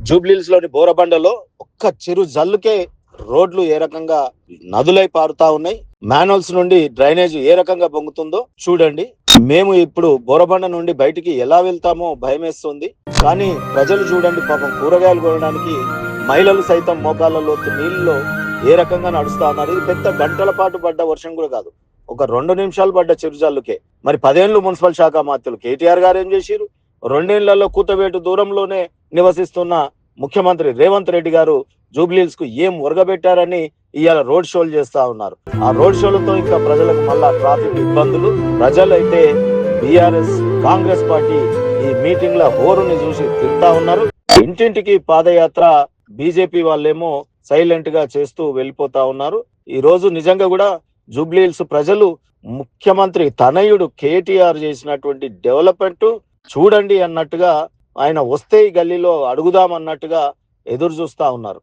జూబ్లీహిల్స్ లోని బోరబండలో ఒక్క చెరు జల్లుకే రోడ్లు ఏ రకంగా నదులై పారుతా ఉన్నాయి. మాన్హోల్స్ నుండి డ్రైనేజ్ ఏ రకంగా పొంగుతుందో చూడండి. మేము ఇప్పుడు బోరబండ నుండి బయటికి ఎలా వెళ్తామో భయమేస్తుంది. కానీ ప్రజలు చూడండి, పాపం కూరగాయలు కొనడానికి మహిళలు సైతం మోకాళ్ళ లోతు నీళ్ళలో ఏ రకంగా నడుస్తా ఉన్నారు. ఇది పెద్ద గంటల పాటు పడ్డ వర్షం కూడా కాదు, ఒక 2 నిమిషాలు పడ్డ చిరుజల్లుకే. మరి 10 ఏళ్లు మున్సిపల్ శాఖ మంత్రులు కేటీఆర్ గారు ఏం చేసిరు? 2 ఏళ్లలో కూతవేటు దూరంలోనే నివసిస్తున్న ముఖ్యమంత్రి రేవంత్ రెడ్డి గారు జూబ్లీహిల్స్ కు ఏం ఒరగబెట్టారని ఇవాళ రోడ్ షోలు చేస్తా ఉన్నారు. ఆ రోడ్ షోలతో ఇంకా ప్రజలకు మళ్ళా ట్రాఫిక్ ఇబ్బందులు. ప్రజలైతే బీఆర్ఎస్ కాంగ్రెస్ పార్టీ ఈ మీటింగ్ ల హోరుని చూసి తింటా ఉన్నారు. ఇంటింటికి పాదయాత్ర బీజేపీ వాళ్ళేమో సైలెంట్ గా చేస్తూ వెళ్ళిపోతా ఉన్నారు. ఈ రోజు నిజంగా కూడా జూబ్లీహిల్స్ ప్రజలు ముఖ్యమంత్రి తనయుడు కేటీఆర్ చేసినటువంటి డెవలప్మెంట్ చూడండి అన్నట్టుగా, ఆయన వస్తే ఈ గల్లీలో అడుగుదాం అన్నట్టుగా ఎదురు చూస్తా ఉన్నారు.